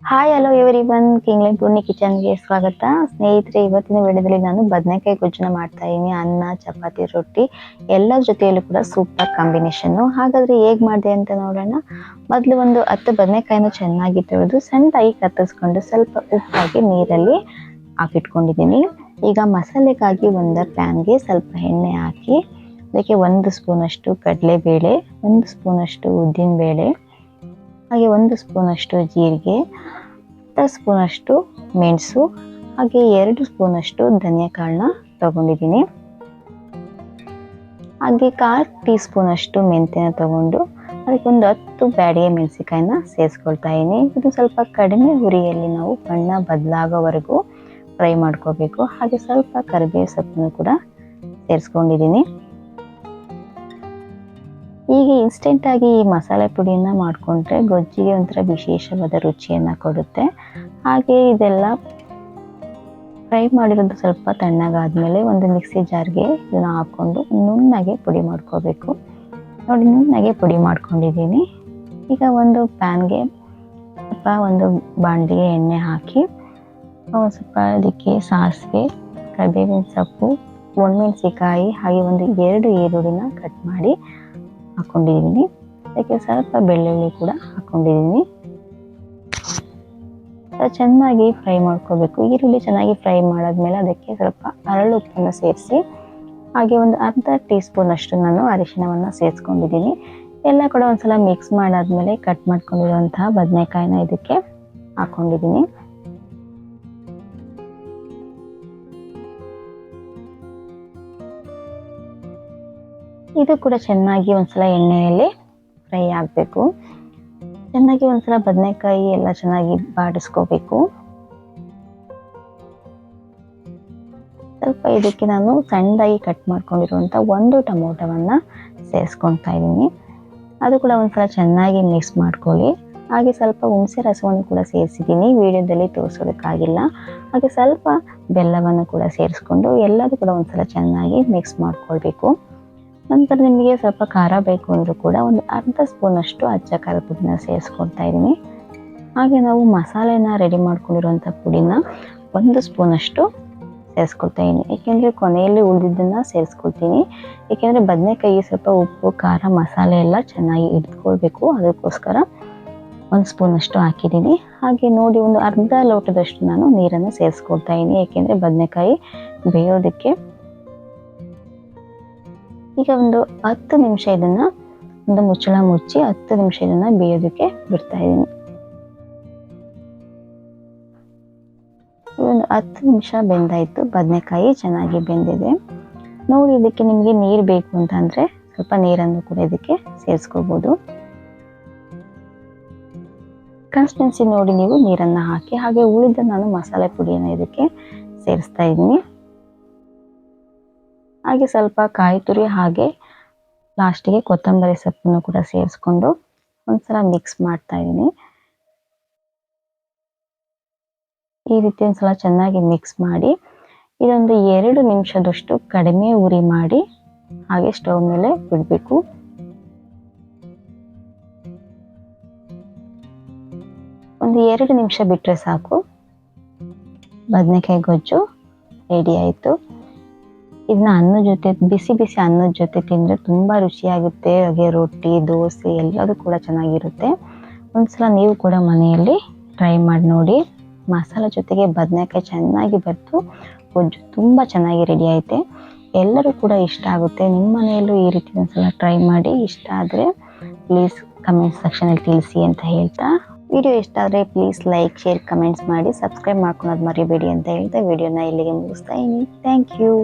Hi hello everyone, ಕಿಂಗ್ಲೆನ್ Poorni ಕಿಚನ್ಗೆ ಸ್ವಾಗತ. ಸ್ನೇಹಿತರೆ, ಇವತ್ತಿನ ವಿಡಿಯೋದಲ್ಲಿ ನಾನು ಬದನೆಕಾಯಿ ಗೊಜ್ಜನ್ನ ಮಾಡ್ತಾ ಇದ್ದೀನಿ. ಅನ್ನ, ಚಪಾತಿ, ರೊಟ್ಟಿ ಎಲ್ಲ ಜೊತೆಯಲ್ಲೂ ಕೂಡ ಸೂಪರ್ ಕಾಂಬಿನೇಷನ್ನು. ಹಾಗಾದರೆ ಹೇಗೆ ಮಾಡಿದೆ ಅಂತ ನೋಡೋಣ. ಮೊದಲು ಒಂದು 10 ಬದನೆಕಾಯಿನ ಚೆನ್ನಾಗಿ ತೊಳೆದು ಸಣ್ಣದಾಗಿ ಕತ್ತರಿಸ್ಕೊಂಡು ಸ್ವಲ್ಪ ಉಪ್ಪಾಗಿ ನೀರಲ್ಲಿ ಹಾಕಿಟ್ಕೊಂಡಿದ್ದೀನಿ. ಈಗ ಮಸಾಲೆಗಾಗಿ ಒಂದು ಪ್ಯಾನ್ಗೆ ಸ್ವಲ್ಪ ಎಣ್ಣೆ ಹಾಕಿ ಅದಕ್ಕೆ 1 ಸ್ಪೂನಷ್ಟು ಕಡಲೆಬೇಳೆ, 1 ಸ್ಪೂನಷ್ಟು ಉದ್ದಿನಬೇಳೆ, ಹಾಗೆ 1 ಸ್ಪೂನಷ್ಟು ಜೀರಿಗೆ, 10 ಸ್ಪೂನಷ್ಟು ಮೆಣಸು, ಹಾಗೆ 2 ಸ್ಪೂನಷ್ಟು ಧನಿಯಾ ಕಾಳನ್ನ ತಗೊಂಡಿದ್ದೀನಿ. ಹಾಗೆ 1/4 ಟೀ ಸ್ಪೂನಷ್ಟು ಮೆಂತ್ಯನ ತಗೊಂಡು ಅದಕ್ಕೊಂದು 10 ಬ್ಯಾಡಿಗೆ ಮೆಣಸಿಕಾಯಿನ ಸೇರಿಸ್ಕೊಳ್ತಾ ಇದ್ದೀನಿ. ಇದು ಸ್ವಲ್ಪ ಕಡಿಮೆ ಉರಿಯಲ್ಲಿ ನಾವು ಬಣ್ಣ ಬದಲಾಗೋವರೆಗೂ ಫ್ರೈ ಮಾಡ್ಕೋಬೇಕು. ಹಾಗೆ ಸ್ವಲ್ಪ ಕರಿಬೇವು ಸೊಪ್ಪನ್ನು ಕೂಡ ಸೇರಿಸ್ಕೊಂಡಿದ್ದೀನಿ. ಈಗ ಇನ್ಸ್ಟೆಂಟಾಗಿ ಈ ಮಸಾಲೆ ಪುಡಿಯನ್ನು ಮಾಡಿಕೊಂಡ್ರೆ ಗೊಜ್ಜಿಗೆ ಒಂಥರ ವಿಶೇಷವಾದ ರುಚಿಯನ್ನು ಕೊಡುತ್ತೆ. ಹಾಗೆ ಇದೆಲ್ಲ ಫ್ರೈ ಮಾಡಿರೋದು ಸ್ವಲ್ಪ ತಣ್ಣಗಾದ್ಮೇಲೆ ಒಂದು ಮಿಕ್ಸಿ ಜಾರ್ಗೆ ಇದನ್ನು ಹಾಕ್ಕೊಂಡು ನುಣ್ಣಗೆ ಪುಡಿ ಮಾಡ್ಕೋಬೇಕು. ನೋಡಿ, ನುಣ್ಣಗೆ ಪುಡಿ ಮಾಡ್ಕೊಂಡಿದ್ದೀನಿ. ಈಗ ಒಂದು ಪ್ಯಾನ್ಗೆ ಸ್ವಲ್ಪ ಒಂದು ಬಾಣಲಿಗೆ ಎಣ್ಣೆ ಹಾಕಿ ಸ್ವಲ್ಪ ಅದಕ್ಕೆ ಸಾಸಿವೆ, ಕರಿಬೇವಿನ ಸೊಪ್ಪು, ಒಣಮೆಣಸಿಕಾಯಿ, ಹಾಗೆ ಒಂದು 2 ಈರುಳ್ಳಿನ ಕಟ್ ಮಾಡಿ ಹಾಕೊಂಡಿದ್ದೀನಿ. ಅದಕ್ಕೆ ಸ್ವಲ್ಪ ಬೆಳ್ಳುಳ್ಳಿ ಕೂಡ ಹಾಕೊಂಡಿದ್ದೀನಿ. ಚೆನ್ನಾಗಿ ಫ್ರೈ ಮಾಡ್ಕೋಬೇಕು. ಈರುಳ್ಳಿ ಚೆನ್ನಾಗಿ ಫ್ರೈ ಮಾಡಾದ್ಮೇಲೆ ಅದಕ್ಕೆ ಸ್ವಲ್ಪ ಅರಳು ಉಪ್ಪನ್ನು ಸೇರಿಸಿ ಹಾಗೆ ಒಂದು ಅರ್ಧ ಟೀ ಸ್ಪೂನ್ ಅಷ್ಟು ನಾನು ಅರಿಶಿಣವನ್ನು ಸೇರಿಸ್ಕೊಂಡಿದ್ದೀನಿ. ಎಲ್ಲ ಕೂಡ ಒಂದ್ಸಲ ಮಿಕ್ಸ್ ಮಾಡಾದ್ಮೇಲೆ ಕಟ್ ಮಾಡ್ಕೊಂಡಿರುವಂತಹ ಬದನೆಕಾಯಿನ ಇದಕ್ಕೆ ಹಾಕೊಂಡಿದ್ದೀನಿ. ಇದು ಕೂಡ ಚೆನ್ನಾಗಿ ಒಂದ್ಸಲ ಎಣ್ಣೆಯಲ್ಲಿ ಫ್ರೈ ಆಗಬೇಕು. ಚೆನ್ನಾಗಿ ಒಂದ್ಸಲ ಬದನೆಕಾಯಿ ಎಲ್ಲ ಚೆನ್ನಾಗಿ ಬಾಡಿಸ್ಕೋಬೇಕು. ಸ್ವಲ್ಪ ಇದಕ್ಕೆ ನಾನು ಸಣ್ಣದಾಗಿ ಕಟ್ ಮಾಡ್ಕೊಂಡಿರುವಂಥ 1 ಟೊಮೊಟೊವನ್ನು ಸೇರಿಸ್ಕೊಳ್ತಾ ಇದ್ದೀನಿ. ಅದು ಕೂಡ ಒಂದ್ಸಲ ಚೆನ್ನಾಗಿ ಮಿಕ್ಸ್ ಮಾಡ್ಕೊಳ್ಳಿ. ಹಾಗೆ ಸ್ವಲ್ಪ ಹುಣಸೆ ರಸವನ್ನು ಕೂಡ ಸೇರಿಸಿದ್ದೀನಿ, ವಿಡಿಯೋದಲ್ಲಿ ತೋರಿಸೋದಕ್ಕಾಗಿಲ್ಲ. ಹಾಗೆ ಸ್ವಲ್ಪ ಬೆಲ್ಲವನ್ನು ಕೂಡ ಸೇರಿಸ್ಕೊಂಡು ಎಲ್ಲದೂ ಕೂಡ ಒಂದ್ಸಲ ಚೆನ್ನಾಗಿ ಮಿಕ್ಸ್ ಮಾಡ್ಕೊಳ್ಬೇಕು. ನಂತರ ನಿಮಗೆ ಸ್ವಲ್ಪ ಖಾರ ಬೇಕು ಅಂದರೂ ಕೂಡ ಒಂದು ಅರ್ಧ ಸ್ಪೂನಷ್ಟು ಅಚ್ಚ ಖಾರದ ಪುಡಿನ ಸೇರಿಸ್ಕೊಳ್ತಾ ಇದ್ದೀನಿ. ಹಾಗೆ ನಾವು ಮಸಾಲೆನ ರೆಡಿ ಮಾಡ್ಕೊಂಡಿರುವಂಥ ಪುಡಿನ 1 ಸ್ಪೂನಷ್ಟು ಸೇರಿಸ್ಕೊಳ್ತಾ ಇದ್ದೀನಿ. ಏಕೆಂದರೆ ಕೊನೆಯಲ್ಲಿ ಉಳಿದಿದ್ದನ್ನು ಸೇರಿಸ್ಕೊಳ್ತೀನಿ. ಏಕೆಂದರೆ ಬದನೆಕಾಯಿ ಸ್ವಲ್ಪ ಉಪ್ಪು, ಖಾರ, ಮಸಾಲೆ ಎಲ್ಲ ಚೆನ್ನಾಗಿ ಹಿಡಿದುಕೊಳ್ಬೇಕು. ಅದಕ್ಕೋಸ್ಕರ 1 ಸ್ಪೂನಷ್ಟು ಹಾಕಿದ್ದೀನಿ. ಹಾಗೆ ನೋಡಿ, ಒಂದು ಅರ್ಧ ಲೋಟದಷ್ಟು ನಾನು ನೀರನ್ನು ಸೇರಿಸ್ಕೊಳ್ತಾ ಇದ್ದೀನಿ. ಏಕೆಂದರೆ ಬದನೆಕಾಯಿ ಬೇಯೋದಕ್ಕೆ. ಈಗ ಒಂದು 10 ನಿಮಿಷ ಇದನ್ನು ಒಂದು ಮುಚ್ಚಳ ಮುಚ್ಚಿ 10 ನಿಮಿಷ ಇದನ್ನು ಬೇಯೋದಕ್ಕೆ ಬಿಡ್ತಾ ಇದ್ದೀನಿ. ಒಂದು 10 ನಿಮಿಷ ಬೆಂದಾಯಿತು. ಬದನೆಕಾಯಿ ಚೆನ್ನಾಗಿ ಬೆಂದಿದೆ. ನೋಡಿ, ಇದಕ್ಕೆ ನಿಮಗೆ ನೀರು ಬೇಕು ಅಂತಂದರೆ ಸ್ವಲ್ಪ ನೀರನ್ನು ಕೂಡ ಇದಕ್ಕೆ ಸೇರಿಸ್ಕೋಬೋದು. ಕನ್ಸಿಸ್ಟೆನ್ಸಿ ನೋಡಿ ನೀವು ನೀರನ್ನು ಹಾಕಿ. ಹಾಗೆ ಉಳಿದ ನಾನು ಮಸಾಲೆ ಪುಡಿಯನ್ನು ಇದಕ್ಕೆ ಸೇರಿಸ್ತಾ ಇದ್ದೀನಿ. ಹಾಗೆ ಸ್ವಲ್ಪ ಕಾಯಿ ತುರಿ ಹಾಗೆ ಲಾಸ್ಟಿಗೆ ಕೊತ್ತಂಬರಿ ಸೊಪ್ಪನ್ನು ಕೂಡ ಸೇರಿಸ್ಕೊಂಡು ಒಂದ್ಸಲ ಮಿಕ್ಸ್ ಮಾಡ್ತಾ ಇದ್ದೀನಿ. ಈ ರೀತಿ ಒಂದ್ಸಲ ಚೆನ್ನಾಗಿ ಮಿಕ್ಸ್ ಮಾಡಿ ಇದೊಂದು 2 ನಿಮಿಷದಷ್ಟು ಕಡಿಮೆ ಉರಿ ಮಾಡಿ ಹಾಗೆ ಸ್ಟವ್ ಮೇಲೆ ಬಿಡಬೇಕು. ಒಂದು 2 ನಿಮಿಷ ಬಿಟ್ಟರೆ ಸಾಕು. ಬದನೆಕಾಯಿ ಗೊಜ್ಜು ರೆಡಿ ಆಯಿತು. ಇದನ್ನ ಅನ್ನದ ಜೊತೆ, ಬಿಸಿ ಬಿಸಿ ಅನ್ನದ ಜೊತೆ ತಿಂದರೆ ತುಂಬ ರುಚಿಯಾಗುತ್ತೆ. ಹಾಗೆ ರೊಟ್ಟಿ, ದೋಸೆ ಎಲ್ಲದೂ ಕೂಡ ಚೆನ್ನಾಗಿರುತ್ತೆ. ಒಂದ್ಸಲ ನೀವು ಕೂಡ ಮನೆಯಲ್ಲಿ ಟ್ರೈ ಮಾಡಿ ನೋಡಿ. ಮಸಾಲೆ ಜೊತೆಗೆ ಬದನೆಕಾಯಿ ಚೆನ್ನಾಗಿ ಬೆರೆತು ಗೊಜ್ಜು ತುಂಬ ಚೆನ್ನಾಗಿ ರೆಡಿ ಆಯಿತೆ. ಎಲ್ಲರೂ ಕೂಡ ಇಷ್ಟ ಆಗುತ್ತೆ. ನಿಮ್ಮ ಮನೆಯಲ್ಲೂ ಈ ರೀತಿ ಒಂದ್ಸಲ ಟ್ರೈ ಮಾಡಿ. ಇಷ್ಟ ಆದರೆ ಪ್ಲೀಸ್ ಕಮೆಂಟ್ ಸೆಕ್ಷನಲ್ಲಿ ತಿಳಿಸಿ ಅಂತ ಹೇಳ್ತಾ, ವಿಡಿಯೋ ಇಷ್ಟ ಆದರೆ ಪ್ಲೀಸ್ ಲೈಕ್, ಶೇರ್, ಕಮೆಂಟ್ಸ್ ಮಾಡಿ, ಸಬ್ಸ್ಕ್ರೈಬ್ ಮಾಡ್ಕೊಳೋದು ಮರಿಬೇಡಿ ಅಂತ ಹೇಳ್ತಾ ವಿಡಿಯೋನ ಇಲ್ಲಿಗೆ ಮುಗಿಸ್ತಾ ಇದ್ದೀನಿ. Thank you.